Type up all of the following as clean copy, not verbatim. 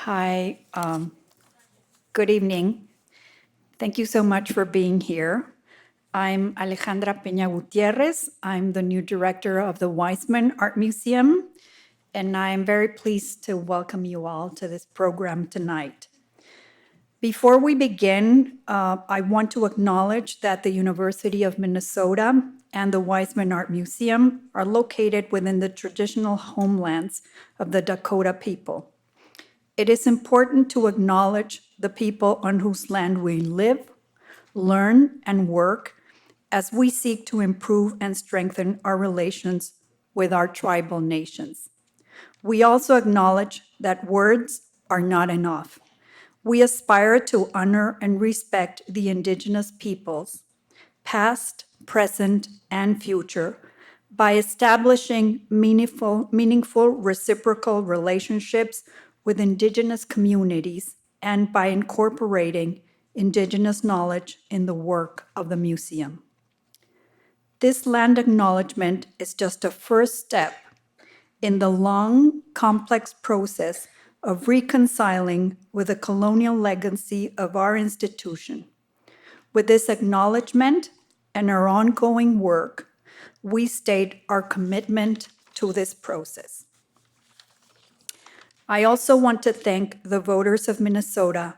Hi, good evening. Thank you so much for being here. I'm Alejandra Peña Gutierrez. I'm the new director of the Weisman Art Museum, and I'm very pleased to welcome you all to this program tonight. Before we begin, I want to acknowledge that the University of Minnesota and the Weisman Art Museum are located within the traditional homelands of the Dakota people. It is important to acknowledge the people on whose land we live, learn, and work as we seek to improve and strengthen our relations with our tribal nations. We also acknowledge that words are not enough. We aspire to honor and respect the Indigenous peoples, past, present, and future, by establishing meaningful reciprocal relationships with Indigenous communities and by incorporating Indigenous knowledge in the work of the museum. This land acknowledgement is just a first step in the long, complex process of reconciling with the colonial legacy of our institution. With this acknowledgement and our ongoing work, we state our commitment to this process. I also want to thank the voters of Minnesota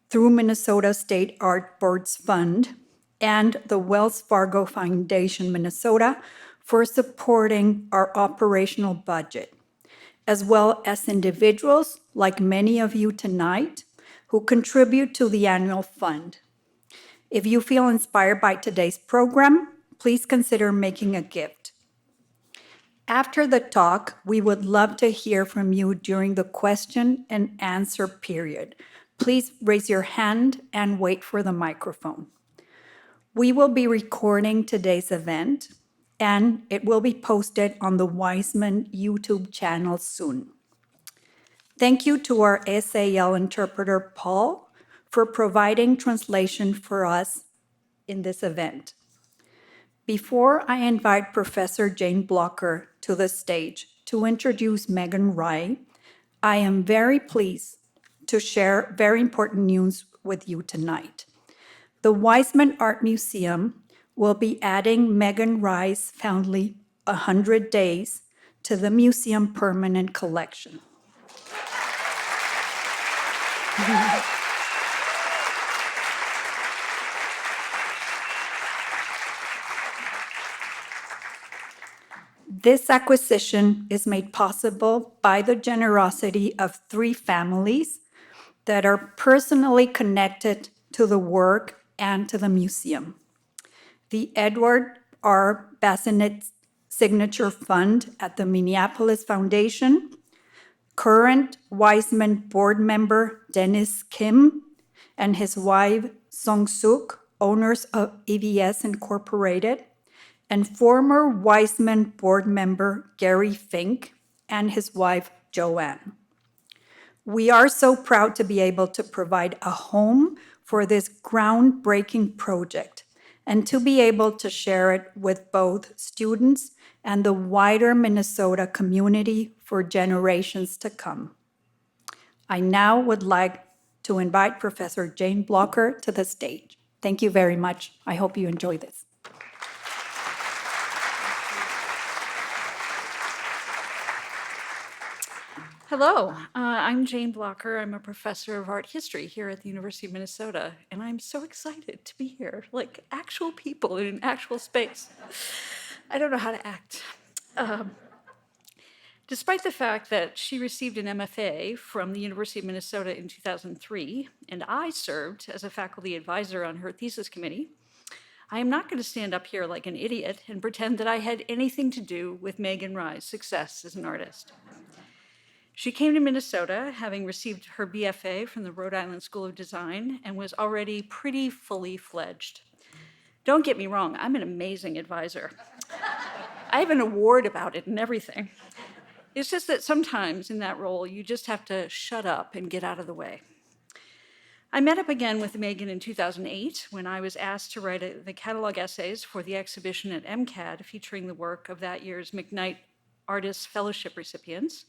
through Minnesota State Art Board's Fund and the Wells Fargo Foundation Minnesota for supporting our operational budget, as well as individuals like many of you tonight who contribute to the annual fund. If you feel inspired by today's program, please consider making a gift. After the talk, we would love to hear from you during the question and answer period. Please raise your hand and wait for the microphone. We will be recording today's event, and it will be posted on the Weisman YouTube channel soon. Thank you to our SAL interpreter, Paul, for providing translation for us in this event. Before I invite Professor Jane Blocker to the stage to introduce Megan Rye, I am very pleased to share very important news with you tonight. The Weisman Art Museum will be adding Megan Rye's Foundling 100 Days to the museum permanent collection. This acquisition is made possible by the generosity of 3 families that are personally connected to the work and to the museum. The Edward R. Bassinet Signature Fund at the Minneapolis Foundation, current Weisman board member Dennis Kim and his wife Song Suk, owners of EVS Incorporated, and former Weisman board member Gary Fink and his wife Joanne. We are so proud to be able to provide a home for this groundbreaking project and to be able to share it with both students and the wider Minnesota community for generations to come. I now would like to invite Professor Jane Blocker to the stage. Thank you very much. I hope you enjoy this. Hello, I'm Jane Blocker. I'm a professor of art history here at the University of Minnesota, and I'm so excited to be here, like actual people in an actual space. I don't know how to act. Despite the fact that she received an MFA from the University of Minnesota in 2003, and I served as a faculty advisor on her thesis committee, I am not going to stand up here like an idiot and pretend that I had anything to do with Megan Rye's success as an artist. She came to Minnesota having received her BFA from the Rhode Island School of Design and was already pretty fully fledged. Don't get me wrong, I'm an amazing advisor. I have an award about it and everything. It's just that sometimes in that role, you just have to shut up and get out of the way. I met up again with Megan in 2008 when I was asked to write the catalog essays for the exhibition at MCAD featuring the work of that year's McKnight Artists Fellowship recipients.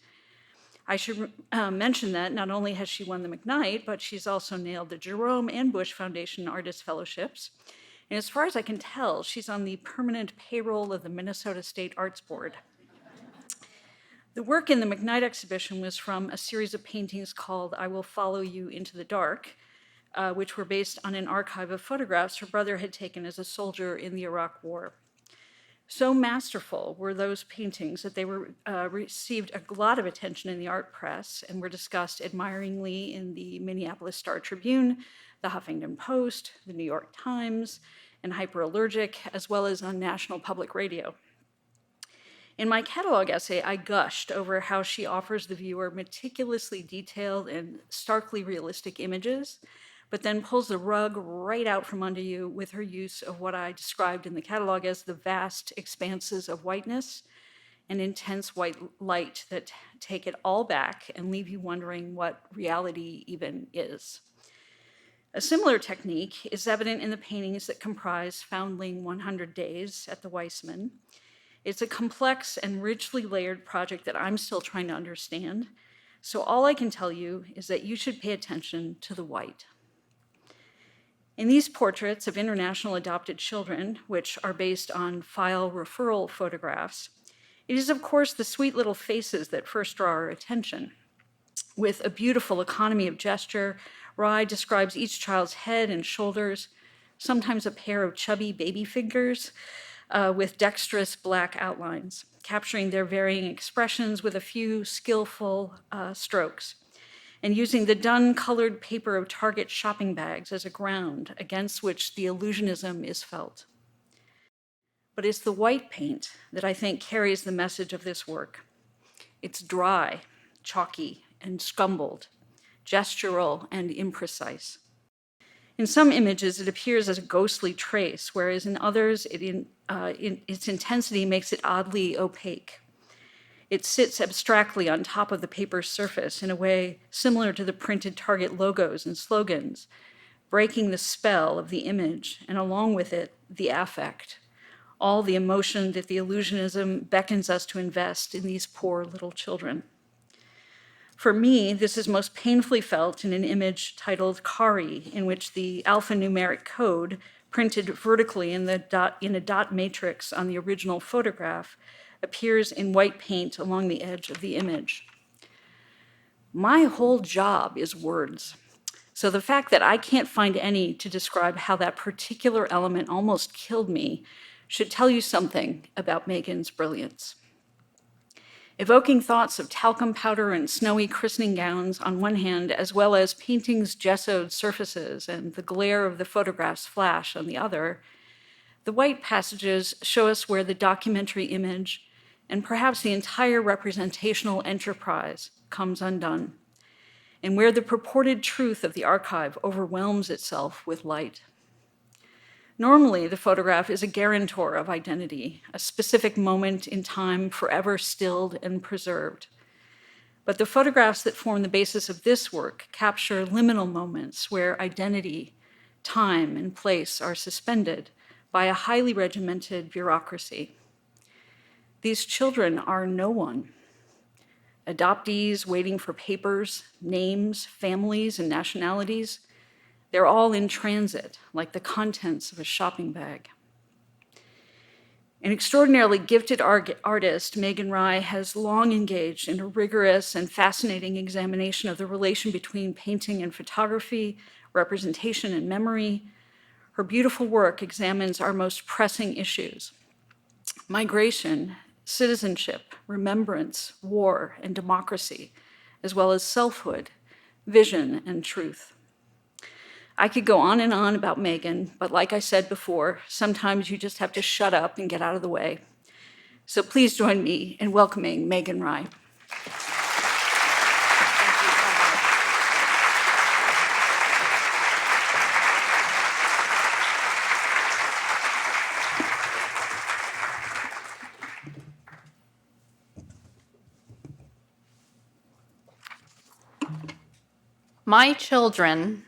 I should mention that not only has she won the McKnight, but she's also nailed the Jerome and Bush Foundation Artist Fellowships. And as far as I can tell, she's on the permanent payroll of the Minnesota State Arts Board. The work in the McKnight exhibition was from a series of paintings called I Will Follow You Into the Dark, which were based on an archive of photographs her brother had taken as a soldier in the Iraq War. So masterful were those paintings that they received a lot of attention in the art press and were discussed admiringly in the Minneapolis Star-Tribune, the Huffington Post, the New York Times, and Hyperallergic, as well as on National Public Radio. In my catalog essay, I gushed over how she offers the viewer meticulously detailed and starkly realistic images, but then pulls the rug right out from under you with her use of what I described in the catalog as the vast expanses of whiteness and intense white light that take it all back and leave you wondering what reality even is. A similar technique is evident in the paintings that comprise Foundling 100 Days at the Weisman. It's a complex and richly layered project that I'm still trying to understand. So all I can tell you is that you should pay attention to the white. In these portraits of international adopted children, which are based on file referral photographs, it is of course the sweet little faces that first draw our attention. With a beautiful economy of gesture, Rye describes each child's head and shoulders, sometimes a pair of chubby baby fingers, with dexterous black outlines, capturing their varying expressions with a few skillful strokes, and using the dun-colored paper of Target shopping bags as a ground against which the illusionism is felt. But it's the white paint that I think carries the message of this work. It's dry, chalky, and scumbled, gestural and imprecise. In some images, it appears as a ghostly trace, whereas in others, its intensity makes it oddly opaque. It sits abstractly on top of the paper's surface in a way similar to the printed Target logos and slogans, breaking the spell of the image, and along with it, the affect, all the emotion that the illusionism beckons us to invest in these poor little children. For me, this is most painfully felt in an image titled Kari, in which the alphanumeric code, printed vertically in a dot matrix on the original photograph, appears in white paint along the edge of the image. My whole job is words. So the fact that I can't find any to describe how that particular element almost killed me should tell you something about Megan's brilliance. Evoking thoughts of talcum powder and snowy christening gowns on one hand, as well as paintings' gessoed surfaces and the glare of the photograph's flash on the other, the white passages show us where the documentary image and perhaps the entire representational enterprise comes undone, and where the purported truth of the archive overwhelms itself with light. Normally, the photograph is a guarantor of identity, a specific moment in time forever stilled and preserved. But the photographs that form the basis of this work capture liminal moments where identity, time, and place are suspended by a highly regimented bureaucracy. These children are no one. Adoptees waiting for papers, names, families, and nationalities, they're all in transit, like the contents of a shopping bag. An extraordinarily gifted artist, Megan Rye, has long engaged in a rigorous and fascinating examination of the relation between painting and photography, representation and memory. Her beautiful work examines our most pressing issues: migration, citizenship, remembrance, war, and democracy, as well as selfhood, vision, and truth. I could go on and on about Megan, but like I said before, sometimes you just have to shut up and get out of the way. So please join me in welcoming Megan Rye. My children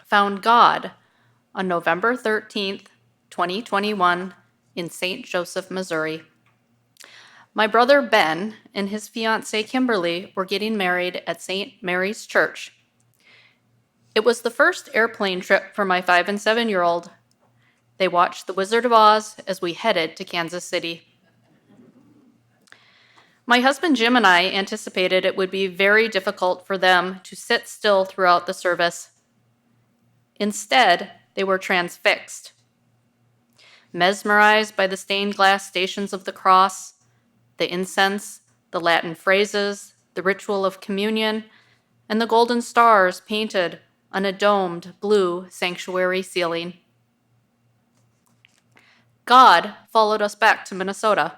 found God on November 13th, 2021 in St. Joseph, Missouri. My brother Ben and his fiancée Kimberly were getting married at St. Mary's Church. It was the first airplane trip for my 5 and 7-year-old. They watched The Wizard of Oz as we headed to Kansas City. My husband Jim and I anticipated it would be very difficult for them to sit still throughout the service. Instead, they were transfixed, mesmerized by the stained glass stations of the cross, the incense, the Latin phrases, the ritual of communion, and the golden stars painted on a domed blue sanctuary ceiling. God followed us back to Minnesota.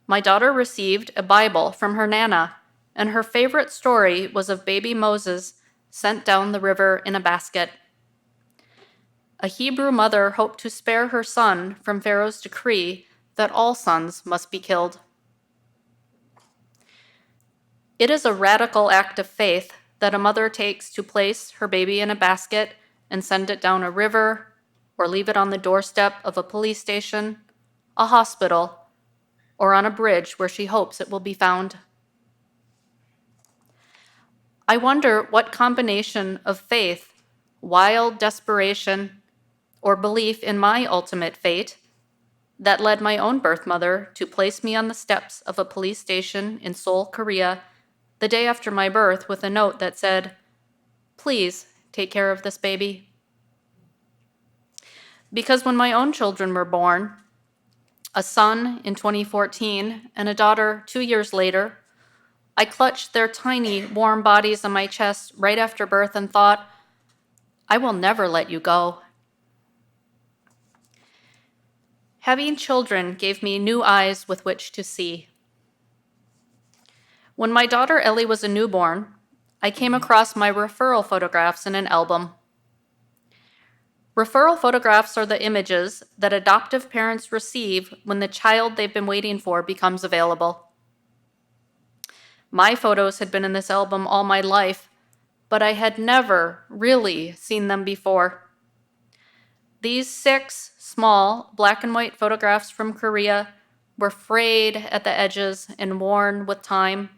My daughter received a Bible from her Nana, and her favorite story was of baby Moses sent down the river in a basket. A Hebrew mother hoped to spare her son from Pharaoh's decree that all sons must be killed. It is a radical act of faith that a mother takes to place her baby in a basket and send it down a river or leave it on the doorstep of a police station, a hospital, or on a bridge where she hopes it will be found. I wonder what combination of faith, wild desperation, or belief in my ultimate fate that led my own birth mother to place me on the steps of a police station in Seoul, Korea, the day after my birth with a note that said, "Please take care of this baby." Because when my own children were born, a son in 2014 and a daughter 2 years later, I clutched their tiny, warm bodies on my chest right after birth and thought, I will never let you go. Having children gave me new eyes with which to see. When my daughter Ellie was a newborn, I came across my referral photographs in an album. Referral photographs are the images that adoptive parents receive when the child they've been waiting for becomes available. My photos had been in this album all my life, but I had never really seen them before. These 6 small black and white photographs from Korea were frayed at the edges and worn with time.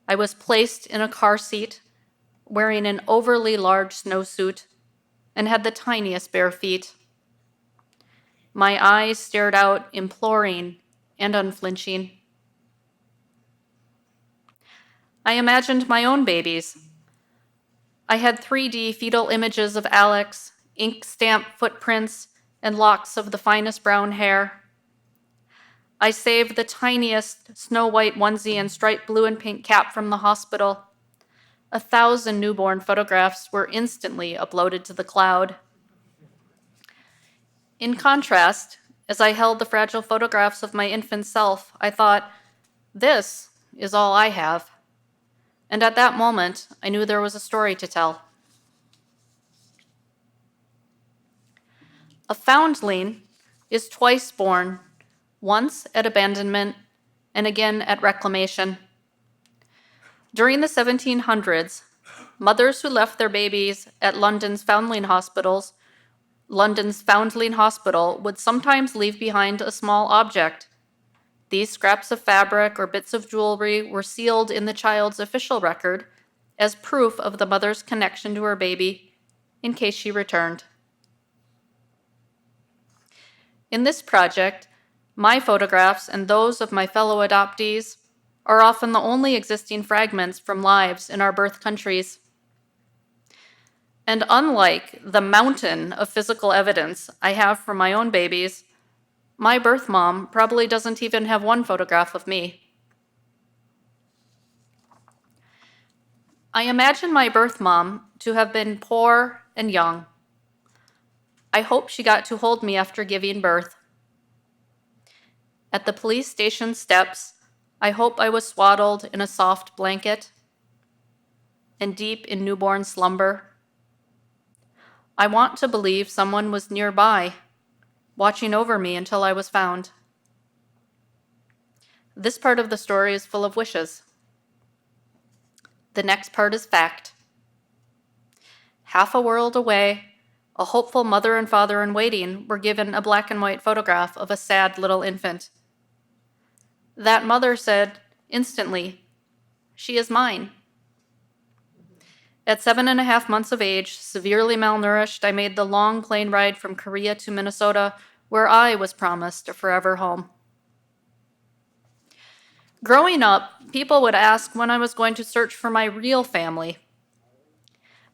I was placed in a car seat, wearing an overly large snowsuit, and had the tiniest bare feet. My eyes stared out, imploring and unflinching. I imagined my own babies. I had 3D fetal images of Alex, ink stamp footprints, and locks of the finest brown hair. I saved the tiniest snow white onesie and striped blue and pink cap from the hospital. 1,000 newborn photographs were instantly uploaded to the cloud. In contrast, as I held the fragile photographs of my infant self, I thought, this is all I have. And at that moment, I knew there was a story to tell. A foundling is twice born, once at abandonment and again at reclamation. During the 1700s, mothers who left their babies at London's Foundling Hospital would sometimes leave behind a small object. These scraps of fabric or bits of jewelry were sealed in the child's official record as proof of the mother's connection to her baby in case she returned. In this project, my photographs and those of my fellow adoptees are often the only existing fragments from lives in our birth countries. And unlike the mountain of physical evidence I have from my own babies, my birth mom probably doesn't even have one photograph of me. I imagine my birth mom to have been poor and young. I hope she got to hold me after giving birth. At the police station steps, I hope I was swaddled in a soft blanket and deep in newborn slumber. I want to believe someone was nearby, watching over me until I was found. This part of the story is full of wishes. The next part is fact. Half a world away, a hopeful mother and father in waiting were given a black and white photograph of a sad little infant. That mother said instantly, "She is mine." At 7.5 months of age, severely malnourished, I made the long plane ride from Korea to Minnesota, where I was promised a forever home. Growing up, people would ask when I was going to search for my real family.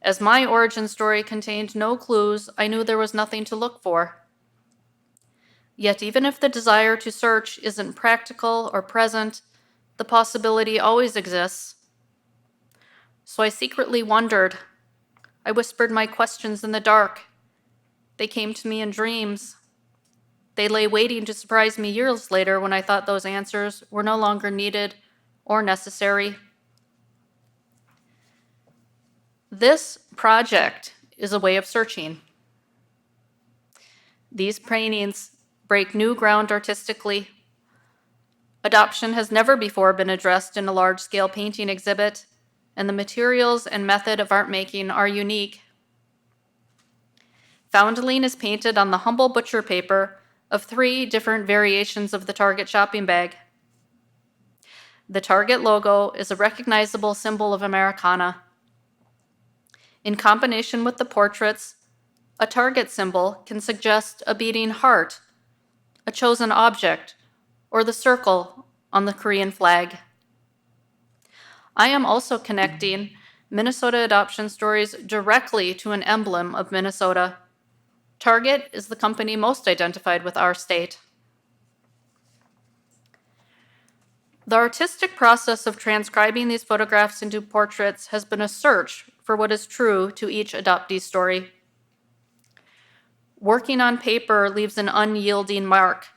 As my origin story contained no clues, I knew there was nothing to look for. Yet even if the desire to search isn't practical or present, the possibility always exists. So I secretly wondered. I whispered my questions in the dark. They came to me in dreams. They lay waiting to surprise me years later when I thought those answers were no longer needed or necessary. This project is a way of searching. These paintings break new ground artistically. Adoption has never before been addressed in a large-scale painting exhibit, and the materials and method of art making are unique. Foundling is painted on the humble butcher paper of 3 different variations of the Target shopping bag. The Target logo is a recognizable symbol of Americana. In combination with the portraits, a Target symbol can suggest a beating heart, a chosen object, or the circle on the Korean flag. I am also connecting Minnesota adoption stories directly to an emblem of Minnesota. Target is the company most identified with our state. The artistic process of transcribing these photographs into portraits has been a search for what is true to each adoptee's story. Working on paper leaves an unyielding mark.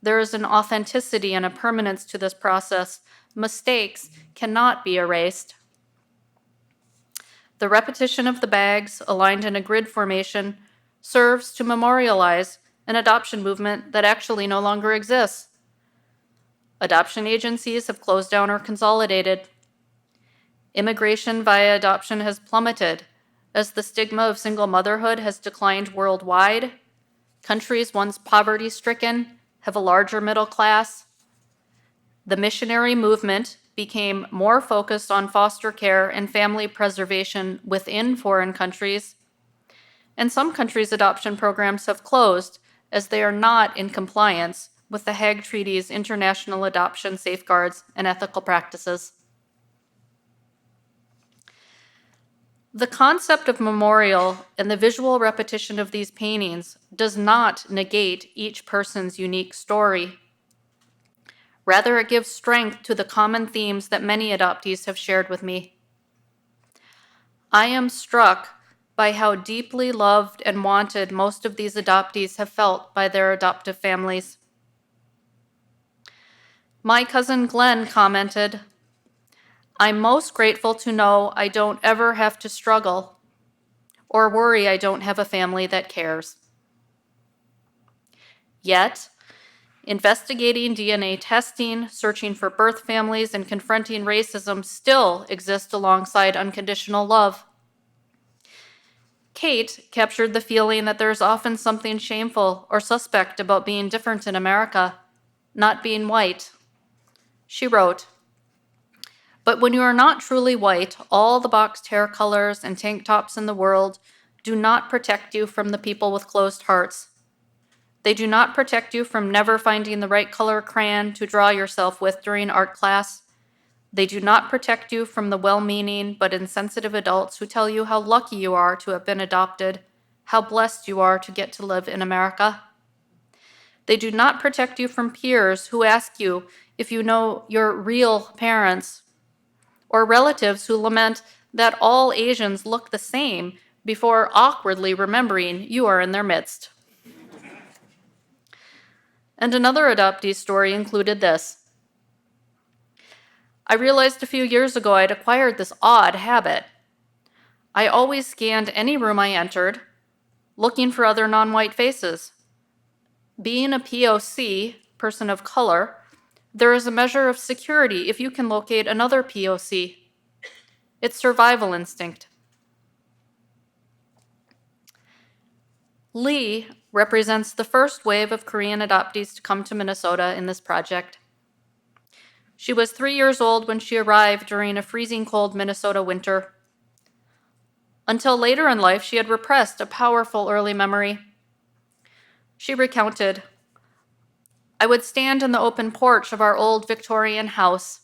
There is an authenticity and a permanence to this process. Mistakes cannot be erased. The repetition of the bags, aligned in a grid formation, serves to memorialize an adoption movement that actually no longer exists. Adoption agencies have closed down or consolidated. Immigration via adoption has plummeted as the stigma of single motherhood has declined worldwide. Countries once poverty-stricken have a larger middle class. The missionary movement became more focused on foster care and family preservation within foreign countries. And some countries' adoption programs have closed as they are not in compliance with the Hague Treaty's international adoption safeguards and ethical practices. The concept of memorial and the visual repetition of these paintings does not negate each person's unique story. Rather, it gives strength to the common themes that many adoptees have shared with me. I am struck by how deeply loved and wanted most of these adoptees have felt by their adoptive families. My cousin Glenn commented, "I'm most grateful to know I don't ever have to struggle or worry I don't have a family that cares." Yet, investigating DNA testing, searching for birth families, and confronting racism still exist alongside unconditional love. Kate captured the feeling that there's often something shameful or suspect about being different in America, not being white. She wrote, "But when you are not truly white, all the boxed hair colors and tank tops in the world do not protect you from the people with closed hearts. They do not protect you from never finding the right color crayon to draw yourself with during art class. They do not protect you from the well-meaning but insensitive adults who tell you how lucky you are to have been adopted, how blessed you are to get to live in America. They do not protect you from peers who ask you if you know your real parents, or relatives who lament that all Asians look the same before awkwardly remembering you are in their midst." And another adoptee story included this. "I realized a few years ago I'd acquired this odd habit. I always scanned any room I entered, looking for other non-white faces. Being a POC, person of color, there is a measure of security if you can locate another POC. It's survival instinct." Lee represents the first wave of Korean adoptees to come to Minnesota in this project. She was 3 years old when she arrived during a freezing cold Minnesota winter. Until later in life, she had repressed a powerful early memory. She recounted, "I would stand in the open porch of our old Victorian house.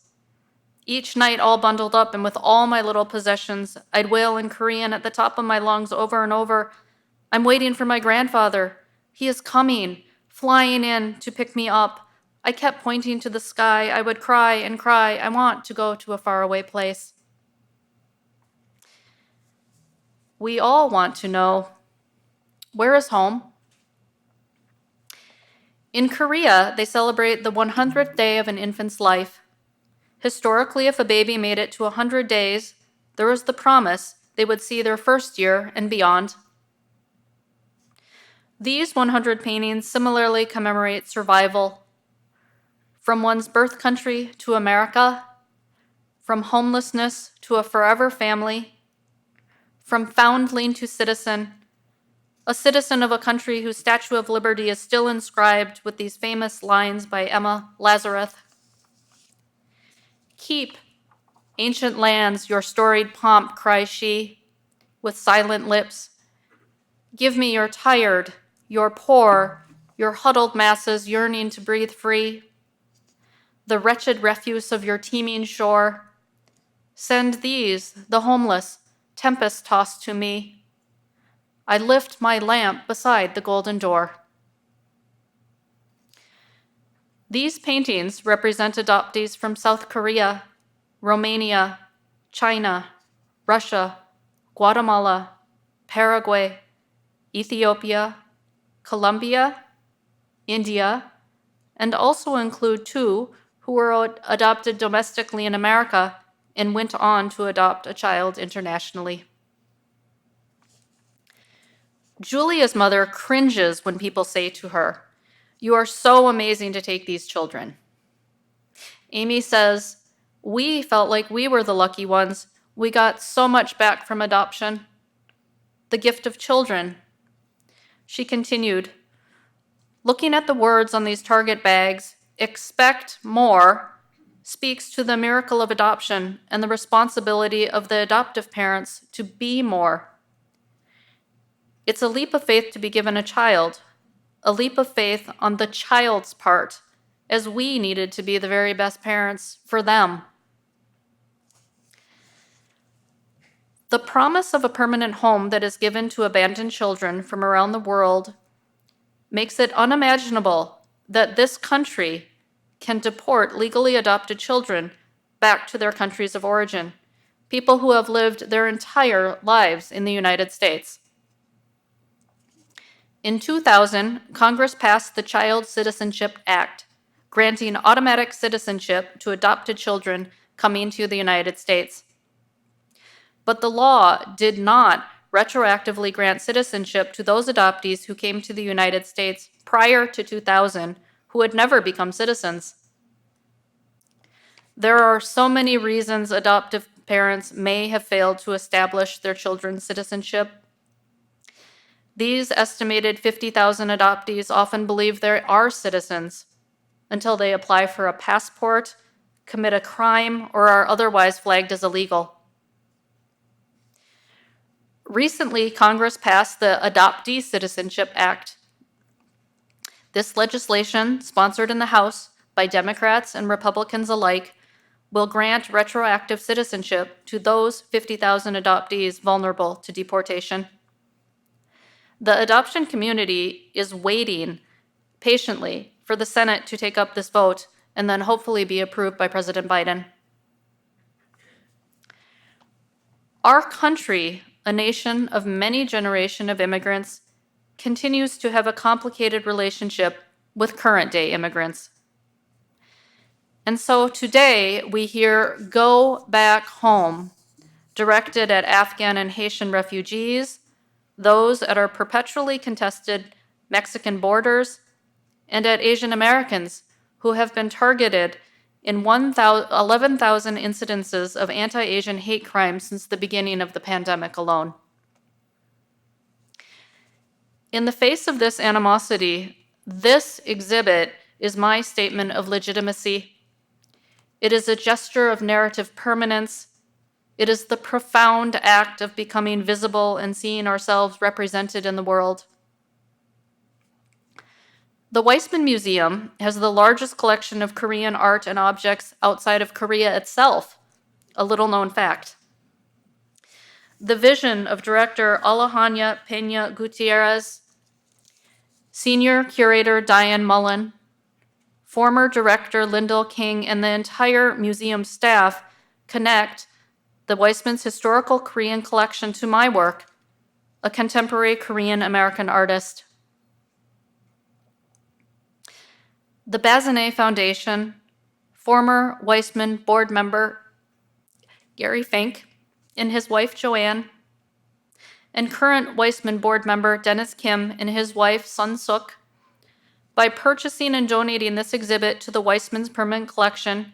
Each night, all bundled up and with all my little possessions, I'd wail in Korean at the top of my lungs over and over, 'I'm waiting for my grandfather. He is coming, flying in to pick me up.' I kept pointing to the sky. I would cry and cry. I want to go to a faraway place." We all want to know, where is home? In Korea, they celebrate the 100th day of an infant's life. Historically, if a baby made it to 100 days, there was the promise they would see their first year and beyond. These 100 paintings similarly commemorate survival. From one's birth country to America, from homelessness to a forever family, from foundling to citizen, a citizen of a country whose Statue of Liberty is still inscribed with these famous lines by Emma Lazarus. "Keep, ancient lands, your storied pomp," cries she, with silent lips. "Give me your tired, your poor, your huddled masses yearning to breathe free. The wretched refuse of your teeming shore. Send these, the homeless, tempest-tossed to me. I lift my lamp beside the golden door." These paintings represent adoptees from South Korea, Romania, China, Russia, Guatemala, Paraguay, Ethiopia, Colombia, India, and also include 2 who were adopted domestically in America and went on to adopt a child internationally. Julia's mother cringes when people say to her, "You are so amazing to take these children." Amy says, "We felt like we were the lucky ones. We got so much back from adoption. The gift of children." She continued, "Looking at the words on these Target bags, 'expect more,' speaks to the miracle of adoption and the responsibility of the adoptive parents to be more. It's a leap of faith to be given a child, a leap of faith on the child's part, as we needed to be the very best parents for them." The promise of a permanent home that is given to abandoned children from around the world makes it unimaginable that this country can deport legally adopted children back to their countries of origin, people who have lived their entire lives in the United States. In 2000, Congress passed the Child Citizenship Act, granting automatic citizenship to adopted children coming to the United States. But the law did not retroactively grant citizenship to those adoptees who came to the United States prior to 2000 who had never become citizens. There are so many reasons adoptive parents may have failed to establish their children's citizenship. These estimated 50,000 adoptees often believe they are citizens until they apply for a passport, commit a crime, or are otherwise flagged as illegal. Recently, Congress passed the Adoptee Citizenship Act. This legislation, sponsored in the House by Democrats and Republicans alike, will grant retroactive citizenship to those 50,000 adoptees vulnerable to deportation. The adoption community is waiting patiently for the Senate to take up this vote and then hopefully be approved by President Biden. Our country, a nation of many generations of immigrants, continues to have a complicated relationship with current-day immigrants. And so today we hear "Go Back Home," directed at Afghan and Haitian refugees, those at our perpetually contested Mexican borders, and at Asian Americans who have been targeted in 11,000 incidences of anti-Asian hate crimes since the beginning of the pandemic alone. In the face of this animosity, this exhibit is my statement of legitimacy. It is a gesture of narrative permanence. It is the profound act of becoming visible and seeing ourselves represented in the world. The Weisman Museum has the largest collection of Korean art and objects outside of Korea itself, a little-known fact. The vision of director Alejandra Peña Gutierrez, senior curator Diane Mullen, former director Lyndall King, and the entire museum staff connect the Weisman's historical Korean collection to my work, a contemporary Korean American artist. The Bazinet Foundation, former Weisman board member Gary Fink and his wife Joanne, and current Weisman board member Dennis Kim and his wife Sun Suk, by purchasing and donating this exhibit to the Weisman's permanent collection,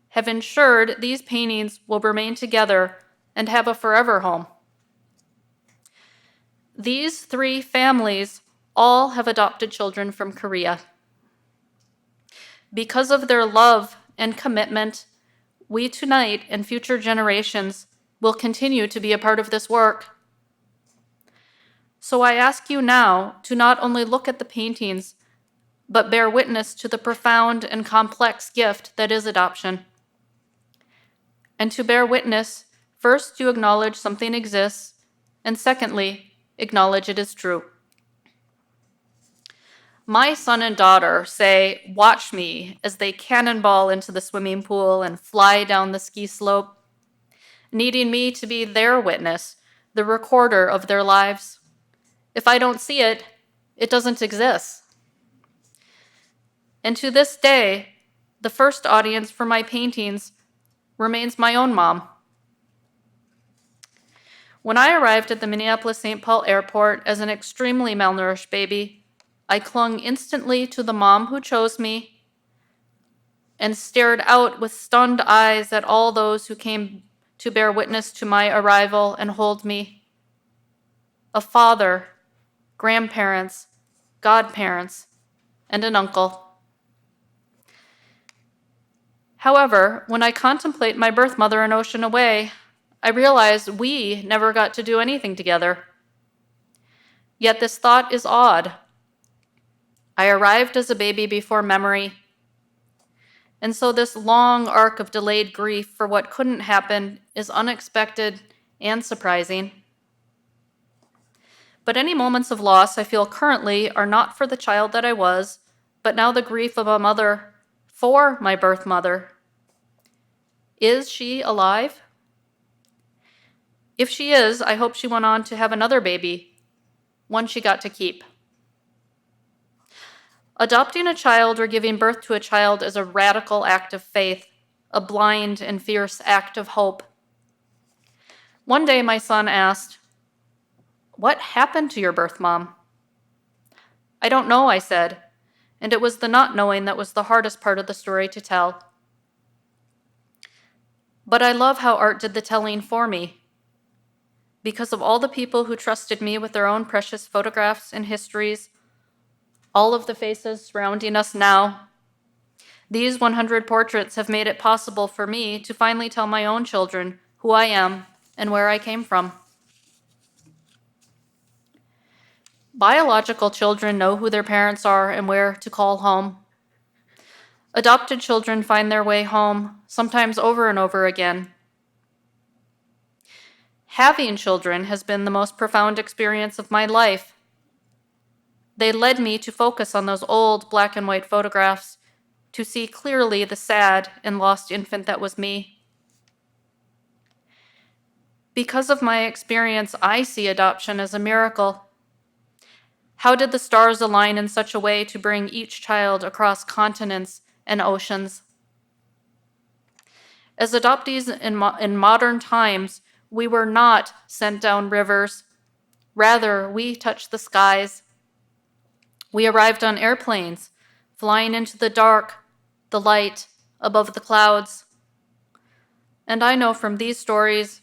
have ensured these paintings will remain together and have a forever home. These three families all have adopted children from Korea. Because of their love and commitment, we tonight and future generations will continue to be a part of this work. So I ask you now to not only look at the paintings, but bear witness to the profound and complex gift that is adoption. And to bear witness, first you acknowledge something exists, and secondly, acknowledge it is true. My son and daughter say, "Watch me," as they cannonball into the swimming pool and fly down the ski slope, needing me to be their witness, the recorder of their lives. If I don't see it, it doesn't exist. And to this day, the first audience for my paintings remains my own mom. When I arrived at the Minneapolis-St. Paul airport as an extremely malnourished baby, I clung instantly to the mom who chose me and stared out with stunned eyes at all those who came to bear witness to my arrival and hold me. A father, grandparents, godparents, and an uncle. However, when I contemplate my birth mother an ocean away, I realize we never got to do anything together. Yet this thought is odd. I arrived as a baby before memory, and so this long arc of delayed grief for what couldn't happen is unexpected and surprising. But any moments of loss I feel currently are not for the child that I was, but now the grief of a mother for my birth mother. Is she alive? If she is, I hope she went on to have another baby, one she got to keep. Adopting a child or giving birth to a child is a radical act of faith, a blind and fierce act of hope. One day my son asked, "What happened to your birth mom?" "I don't know," I said, and it was the not knowing that was the hardest part of the story to tell. But I love how art did the telling for me. Because of all the people who trusted me with their own precious photographs and histories, all of the faces surrounding us now, these 100 portraits have made it possible for me to finally tell my own children who I am and where I came from. Biological children know who their parents are and where to call home. Adopted children find their way home, sometimes over and over again. Having children has been the most profound experience of my life. They led me to focus on those old black and white photographs, to see clearly the sad and lost infant that was me. Because of my experience, I see adoption as a miracle. How did the stars align in such a way to bring each child across continents and oceans? As adoptees in modern times, we were not sent down rivers. Rather, we touched the skies. We arrived on airplanes, flying into the dark, the light, above the clouds. And I know from these stories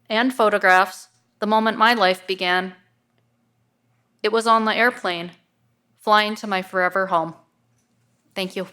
and photographs the moment my life began. It was on the airplane, flying to my forever home. Thank you.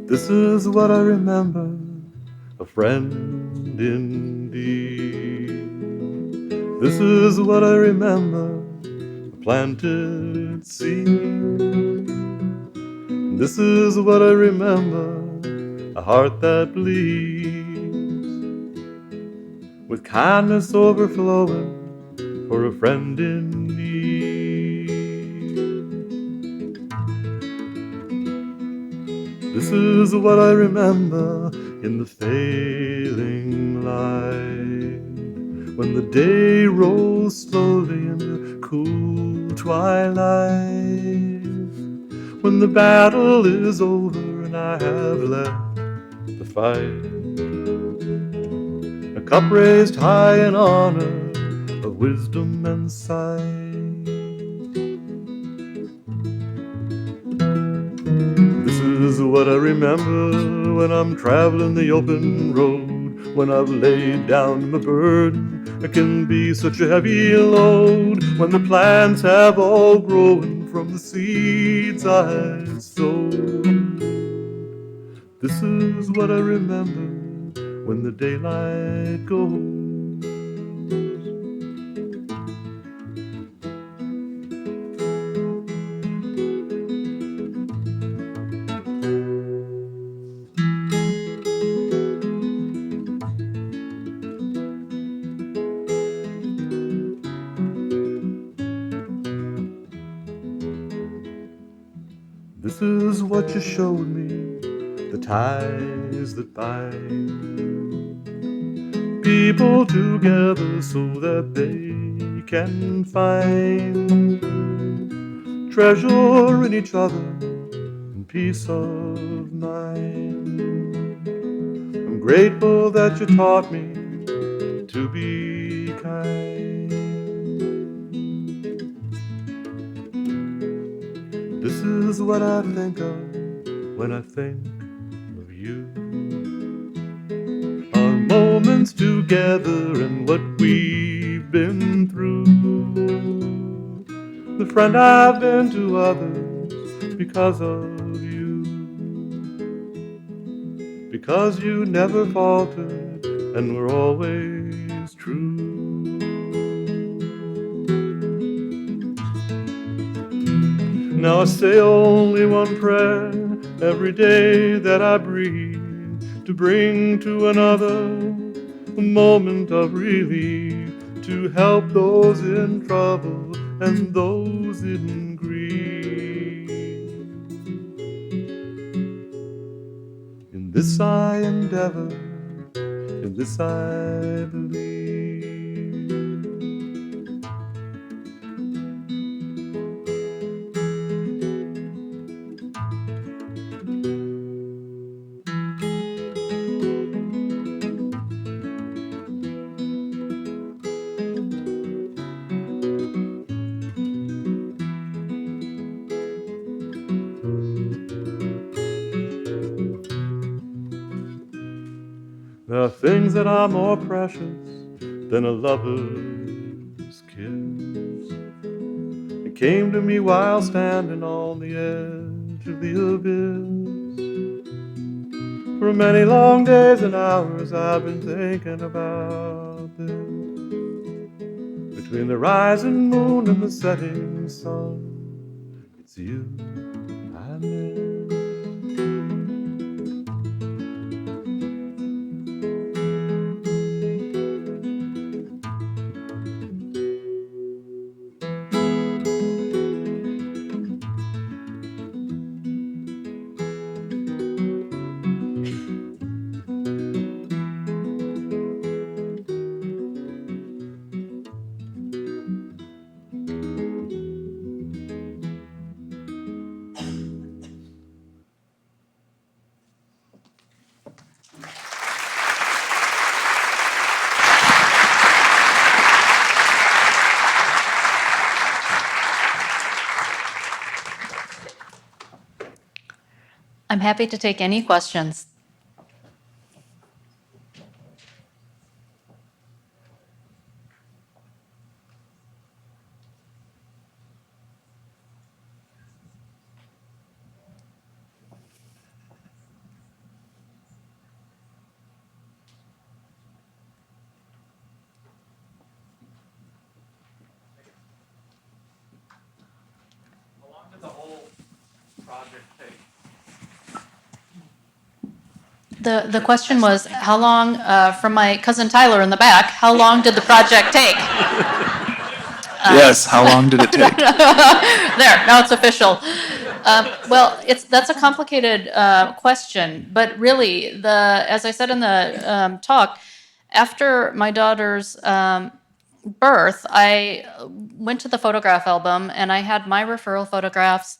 This is what I remember, a friend indeed. This is what I remember, a planted seed. This is what I remember, a heart that bleeds, with kindness overflowing for a friend in need. This is what I remember in the failing light, when the day rolls slowly into cool twilight, when the battle is over and I have left the fight. A cup raised high in honor of wisdom and sight. This is what I remember when I'm traveling the open road, when I've laid down my burden. It can be such a heavy load, when the plants have all grown from the seeds I sowed. This is what I remember when the daylight goes. This is what you showed me, the ties that bind people together so that they can find treasure in each other and peace of mind. I'm grateful that you taught me to be kind. This is what I think of when I think of you. Our moments together and what we've been through. The friend I've been to others because of you. Because you never faltered and were always true. Now I say only one prayer every day that I breathe, to bring to another a moment of relief, to help those in trouble and those in grief. In this I endeavor, in this I believe. There are things that are more precious than a lover's kiss. It came to me while standing on the edge of the abyss. For many long days and hours I've been thinking about this. Between the rising moon and the setting sun, it's you I miss. I'm happy to take any questions. How long did the whole project take? The question was, how long, from my cousin Tyler in the back, how long did the project take? Yes, how long did it take? There, now it's official. Well, that's a complicated question, but really, as I said in the talk, after my daughter's birth, I went to the photograph album and I had my referral photographs.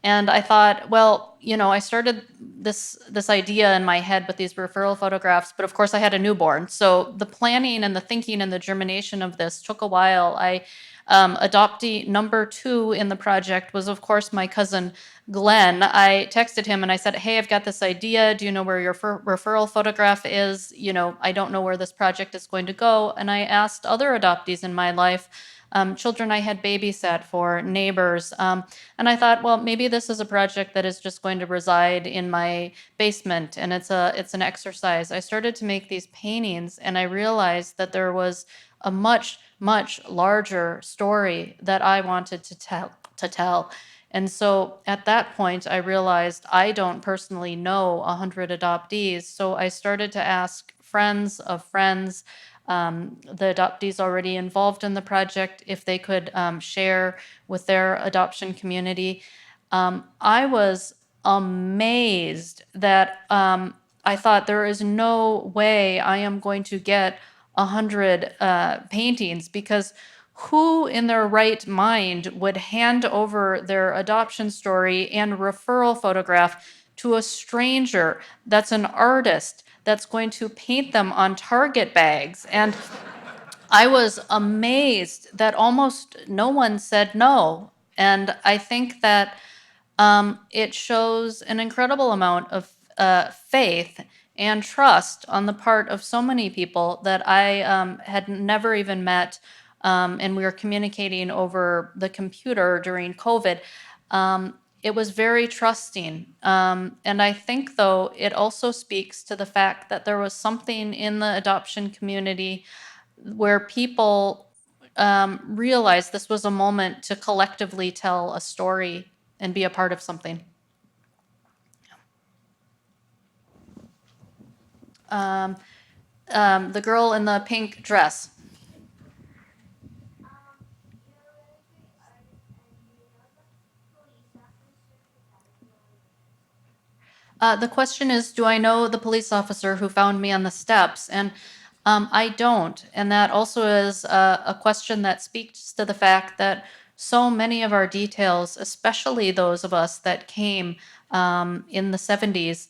And I thought, well, I started this idea in my head with these referral photographs, but of course I had a newborn. So the planning and the thinking and the germination of this took a while. Adoptee number 2 in the project was, of course, my cousin Glenn. I texted him and I said, hey, I've got this idea. Do you know where your referral photograph is? I don't know where this project is going to go. And I asked other adoptees in my life, children I had babysat for, neighbors. And I thought, well, maybe this is a project that is just going to reside in my basement, and it's an exercise. I started to make these paintings, and I realized that there was a much, much larger story that I wanted to tell. And so at that point, I realized I don't personally know 100 adoptees. So I started to ask friends of friends, the adoptees already involved in the project, if they could share with their adoption community. I was amazed that I thought there is no way I am going to get 100 paintings, because who in their right mind would hand over their adoption story and referral photograph to a stranger that's an artist that's going to paint them on Target bags? And I was amazed that almost no one said no. And I think that it shows an incredible amount of faith and trust on the part of so many people that I had never even met, and we were communicating over the computer during COVID. It was very trusting. And I think, though, it also speaks to the fact that there was something in the adoption community where people realized this was a moment to collectively tell a story and be a part of something. The girl in the pink dress. The question is, do I know the police officer who found me on the steps? And I don't. And that also is a question that speaks to the fact that so many of our details, especially those of us that came in the 70s,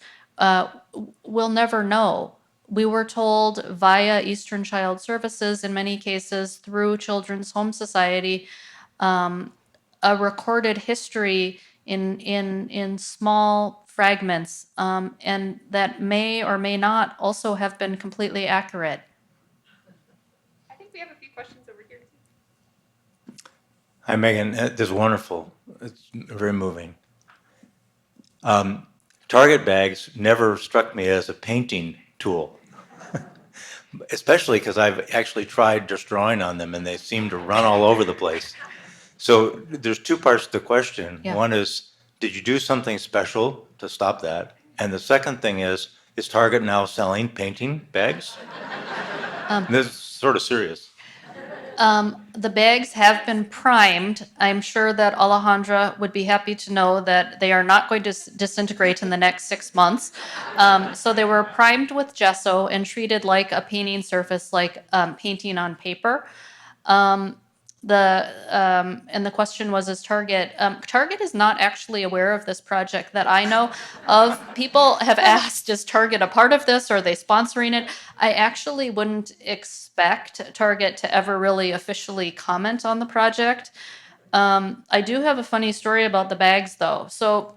we'll never know. We were told via Eastern Child Services, in many cases through Children's Home Society, a recorded history in small fragments, and that may or may not also have been completely accurate. I think we have a few questions over here. Hi, Megan. This is wonderful. It's very moving. Target bags never struck me as a painting tool, especially because I've actually tried just drawing on them and they seem to run all over the place. So there's 2 parts to the question. Yeah. One is, did you do something special to stop that? And the second thing is Target now selling painting bags? This is sort of serious. The bags have been primed. I'm sure that Alejandra would be happy to know that they are not going to disintegrate in the next 6 months. So they were primed with gesso and treated like a painting surface, like painting on paper. And the question was, is Target? Target is not actually aware of this project that I know of. People have asked, is Target a part of this? Are they sponsoring it? I actually wouldn't expect Target to ever really officially comment on the project. I do have a funny story about the bags, though. So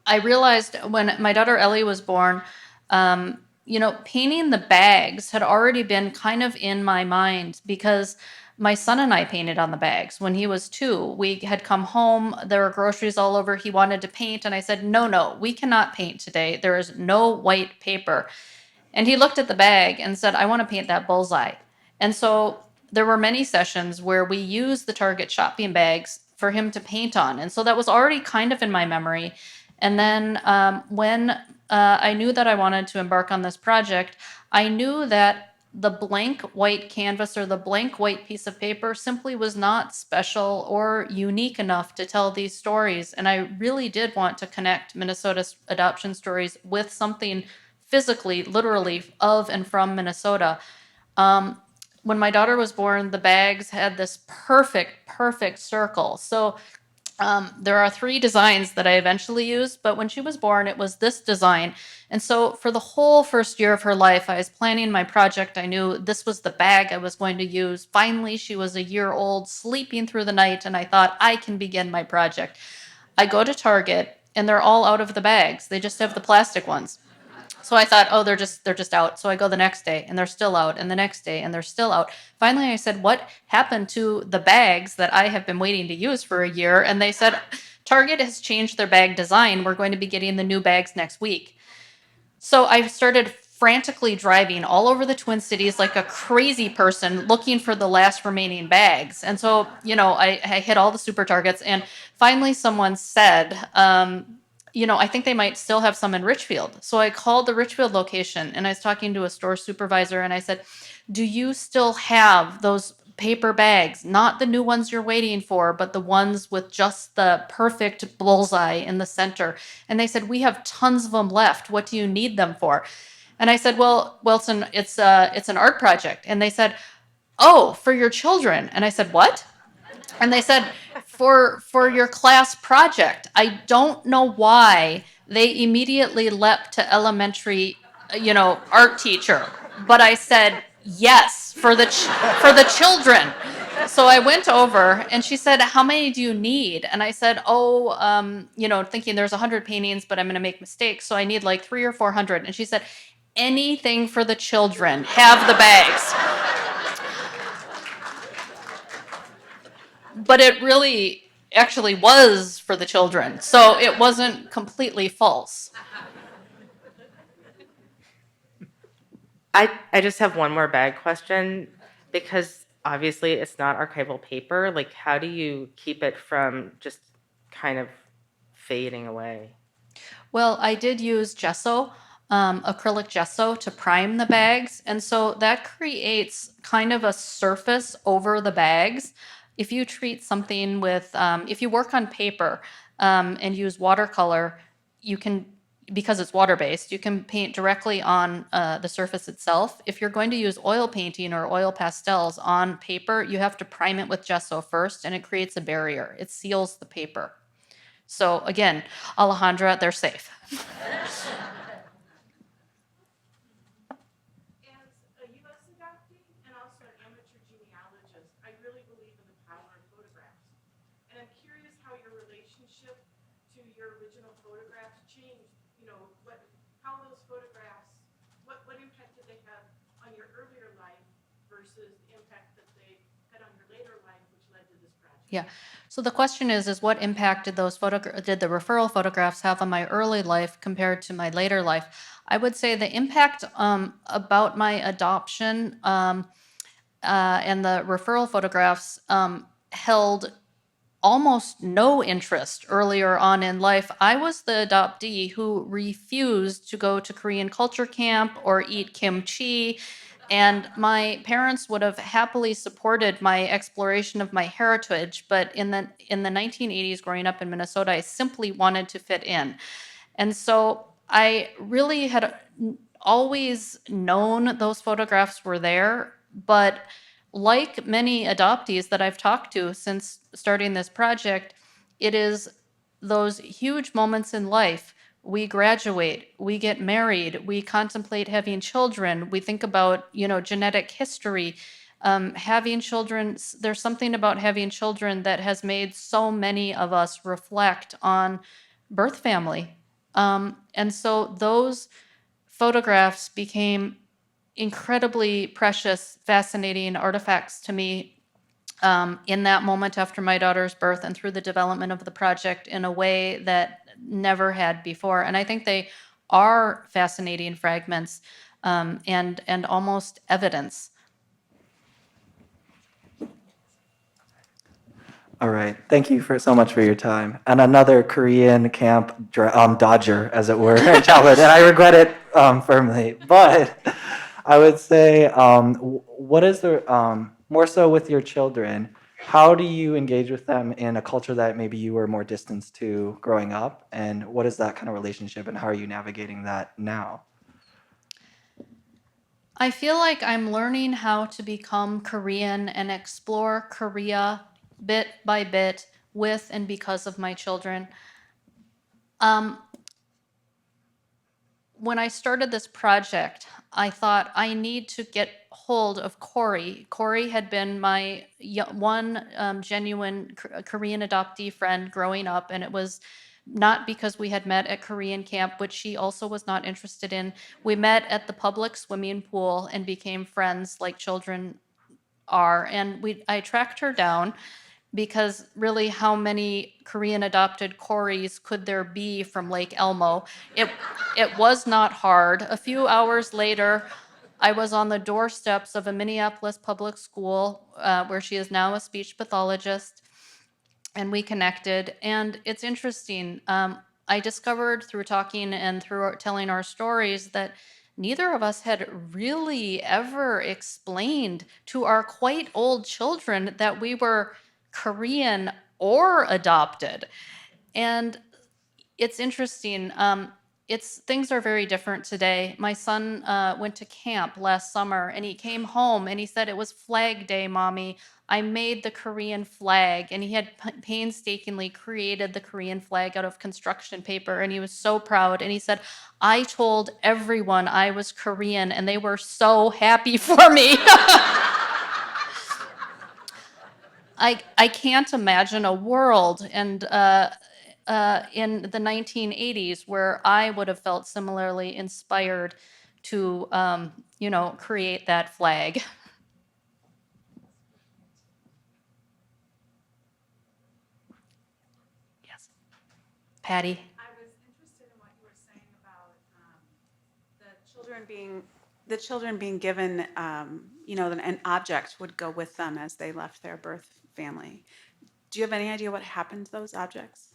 I realized when my daughter Ellie was born, painting the bags had already been kind of in my mind because my son and I painted on the bags when he was 2. We had come home, there were groceries all over. He wanted to paint, and I said, no, we cannot paint today. There is no white paper. And he looked at the bag and said, I want to paint that bullseye. And so there were many sessions where we used the Target shopping bags for him to paint on. And so that was already kind of in my memory. And then when I knew that I wanted to embark on this project, I knew that the blank white canvas or the blank white piece of paper simply was not special or unique enough to tell these stories. And I really did want to connect Minnesota's adoption stories with something physically, literally of and from Minnesota. When my daughter was born, the bags had this perfect circle. So there are 3 designs that I eventually used, but when she was born, it was this design. And so for the whole first year of her life, I was planning my project. I knew this was the bag I was going to use. Finally, she was a year old, sleeping through the night, and I thought, I can begin my project. I go to Target, and they're all out of the bags. They just have the plastic ones. So I thought, oh, they're just out. So I go the next day and they're still out, and the next day and they're still out. Finally, I said, what happened to the bags that I have been waiting to use for a year? And they said, Target has changed their bag design. We're going to be getting the new bags next week. So I started frantically driving all over the Twin Cities like a crazy person looking for the last remaining bags. And so, I hit all the super Targets, and finally someone said, I think they might still have some in Richfield. So I called the Richfield location, and I was talking to a store supervisor, and I said, do you still have those paper bags? Not the new ones you're waiting for, but the ones with just the perfect bullseye in the center. And they said, we have tons of them left. What do you need them for? And I said, well, Wilson, it's an art project. And they said, oh, for your children. And I said, what? And they said, for your class project. I don't know why they immediately leapt to elementary, art teacher. But I said, yes, for the children. So I went over, and she said, how many do you need? And I said, thinking there's 100 paintings, but I'm going to make mistakes. So I need like 300 or 400. And she said, anything for the children. Have the bags. But it really actually was for the children. So it wasn't completely false. I just have one more bag question, because obviously it's not archival paper. Like, how do you keep it from just kind of fading away? Well, I did use gesso, acrylic gesso, to prime the bags. And so that creates kind of a surface over the bags. If you treat something with, if you work on paper and use watercolor, you can, because it's water-based, you can paint directly on the surface itself. If you're going to use oil painting or oil pastels on paper, you have to prime it with gesso first, and it creates a barrier. It seals the paper. So again, Alejandra, they're safe. As a U.S. adoptee and also an amateur genealogist, I really believe in the power of photographs. And I'm curious how your relationship to your original photographs changed. How those photographs, what impact did they have on your earlier life versus the impact that they had on your later life, which led to this project? Yeah. So the question is what impact did did the referral photographs have on my early life compared to my later life? I would say the impact about my adoption and the referral photographs held almost no interest earlier on in life. I was the adoptee who refused to go to Korean culture camp or eat kimchi. And my parents would have happily supported my exploration of my heritage, but in the 1980s, growing up in Minnesota, I simply wanted to fit in. And so I really had always known those photographs were there, but like many adoptees that I've talked to since starting this project, it is those huge moments in life. We graduate, we get married, we contemplate having children, we think about, genetic history. Having children, there's something about having children that has made so many of us reflect on birth family And so those photographs became incredibly precious, fascinating artifacts to me in that moment after my daughter's birth and through the development of the project in a way that never had before. And I think they are fascinating fragments and almost evidence. All right. Thank you so much for your time. And another Korean camp dodger, as it were, in childhood, and I regret it firmly. But I would say, what is the more so with your children? How do you engage with them in a culture that maybe you were more distanced to growing up? And what is that kind of relationship, and how are you navigating that now? I feel like I'm learning how to become Korean and explore Korea bit by bit with and because of my children. When I started this project, I thought I need to get hold of Corey. Corey had been my one genuine Korean adoptee friend growing up, and it was not because we had met at Korean camp, which she also was not interested in. We met at the public swimming pool and became friends like children are. And I tracked her down because really, how many Korean adopted Corys could there be from Lake Elmo? It was not hard. A few hours later, I was on the doorsteps of a Minneapolis public school where she is now a speech pathologist, and we connected. And it's interesting. I discovered through talking and through telling our stories that neither of us had really ever explained to our quite old children that we were Korean or adopted. And it's interesting. Things are very different today. My son went to camp last summer, and he came home and he said, "It was Flag Day, Mommy. I made the Korean flag." And he had painstakingly created the Korean flag out of construction paper, and he was so proud. And he said, "I told everyone I was Korean, and they were so happy for me." I can't imagine a world in the 1980s where I would have felt similarly inspired to, create that flag. Yes. Patty? I was interested in what you were saying about the children being given, an object would go with them as they left their birth family. Do you have any idea what happened to those objects?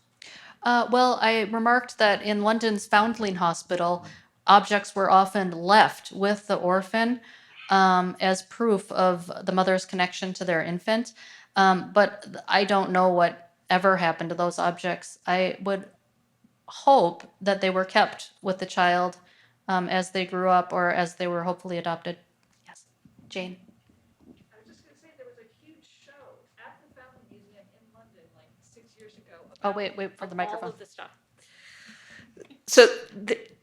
Well, I remarked that in London's Foundling Hospital, objects were often left with the orphan as proof of the mother's connection to their infant. But I don't know what ever happened to those objects. I would hope that they were kept with the child as they grew up or as they were hopefully adopted. Yes, Jane. I was just going to say there was a huge show at the Foundling Museum in London like 6 years ago. Oh, wait for the microphone. All of the stuff. So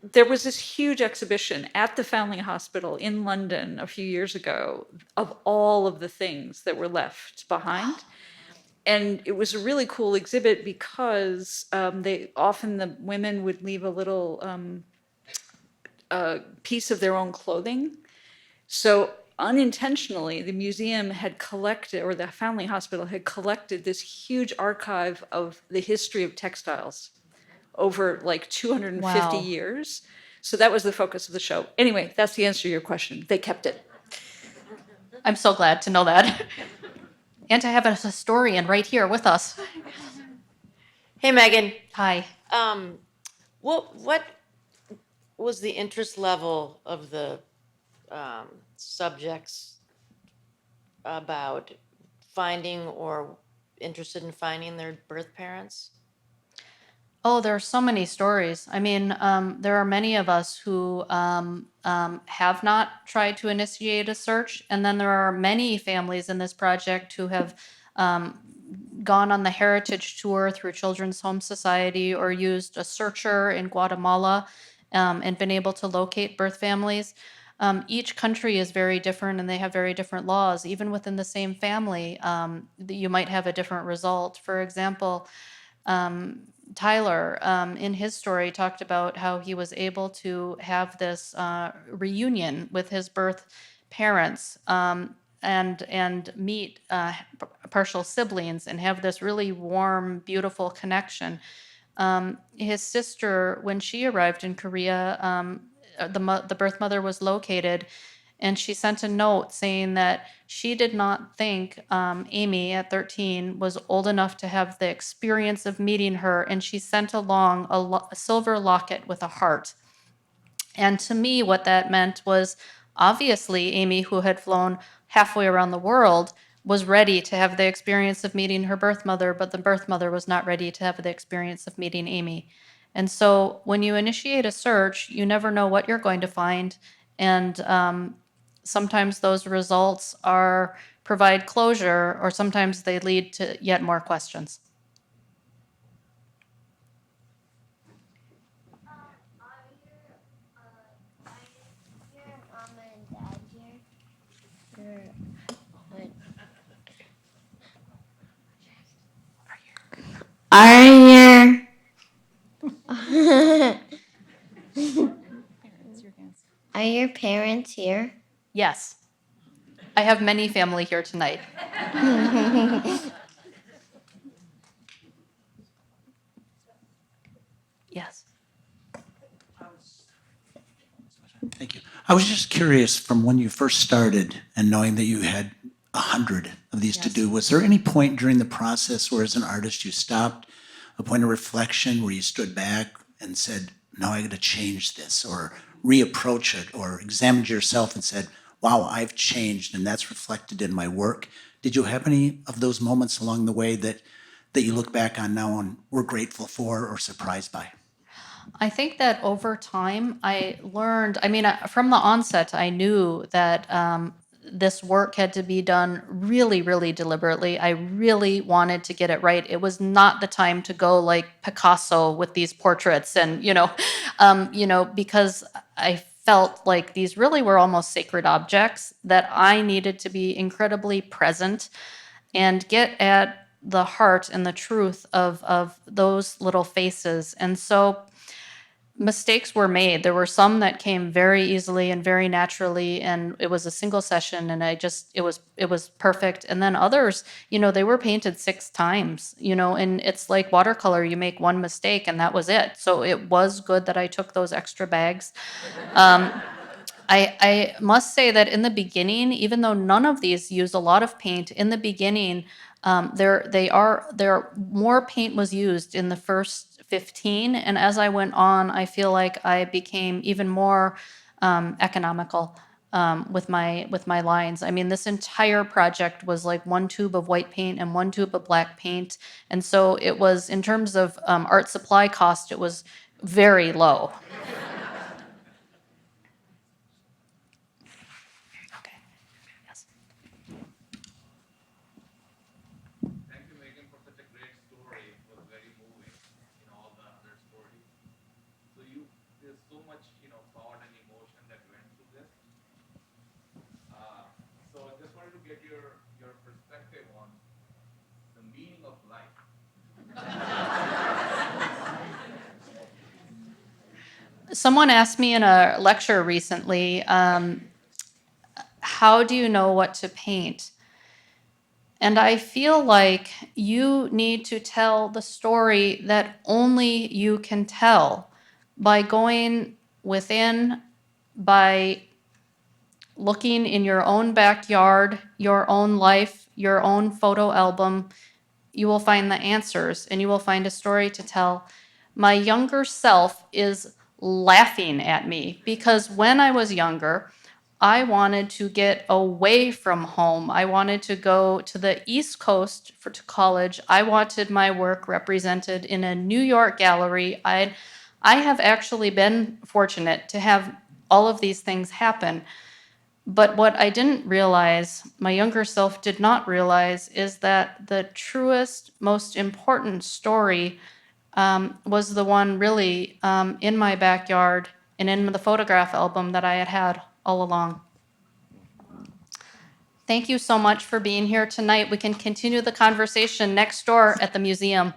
there was this huge exhibition at the Foundling Hospital in London a few years ago of all of the things that were left behind. And it was a really cool exhibit because the women would leave a little piece of their own clothing. So unintentionally, the museum had collected, or the Foundling Hospital had collected this huge archive of the history of textiles over like 250 Wow. years. So that was the focus of the show. Anyway, that's the answer to your question. They kept it. I'm so glad to know that. And to have a historian right here with us. Hey, Megan. Hi. What was the interest level of the subjects about finding or interested in finding their birth parents? Oh, there are so many stories. I mean, there are many of us who have not tried to initiate a search, and then there are many families in this project who have gone on the heritage tour through Children's Home Society or used a searcher in Guatemala and been able to locate birth families. Each country is very different and they have very different laws. Even within the same family, you might have a different result. For example, Tyler, in his story, talked about how he was able to have this reunion with his birth parents, and meet partial siblings and have this really warm, beautiful connection. His sister, when she arrived in Korea, the birth mother was located, and she sent a note saying that she did not think Amy at 13 was old enough to have the experience of meeting her, and she sent along a silver locket with a heart. And to me, what that meant was obviously Amy, who had flown halfway around the world, was ready to have the experience of meeting her birth mother, but the birth mother was not ready to have the experience of meeting Amy. And so when you initiate a search, you never know what you're going to find. And sometimes those results provide closure, or sometimes they lead to yet more questions. Are your are your parents here? Yes. I have many family here tonight. Yes. Thank you. I was just curious, from when you first started and knowing that you had 100 of these to Yes. do, was there any point during the process where, as an artist, you stopped, a point of reflection where you stood back and said, no, I got to change this, or reapproach it, or examined yourself and said, wow, I've changed and that's reflected in my work? Did you have any of those moments along the way that you look back on now and were grateful for or surprised by? I think that over time, I learned, from the onset, I knew that this work had to be done really, really deliberately. I really wanted to get it right. It was not the time to go like Picasso with these portraits and, because I felt like these really were almost sacred objects that I needed to be incredibly present and get at the heart and the truth of those little faces. And so mistakes were made. There were some that came very easily and very naturally, and it was a single session, and it was perfect. And then others, they were painted 6 times, and it's like watercolor. You make one mistake and that was it. So it was good that I took those extra bags. I must say that in the beginning, even though none of these use a lot of paint, in the beginning, more paint was used in the first 15, and as I went on, I feel like I became even more economical with my lines. I mean, this entire project was like 1 tube of white paint and 1 tube of black paint, and so it was, in terms of art supply cost, it was very low. Thank you, Megan, for such a great story. It was very moving, all the other stories. So there's so much, thought and emotion that went through this. So I just wanted to get your perspective on the meaning of life. Someone asked me in a lecture recently, how do you know what to paint? And I feel like you need to tell the story that only you can tell by going within, by looking in your own backyard, your own life, your own photo album. You will find the answers and you will find a story to tell. My younger self is laughing at me because when I was younger, I wanted to get away from home. I wanted to go to the East Coast to college. I wanted my work represented in a New York gallery. I have actually been fortunate to have all of these things happen. But what I didn't realize, my younger self did not realize, is that the truest, most important story was the one really in my backyard and in the photograph album that I had all along. Thank you so much for being here tonight. We can continue the conversation next door at the museum.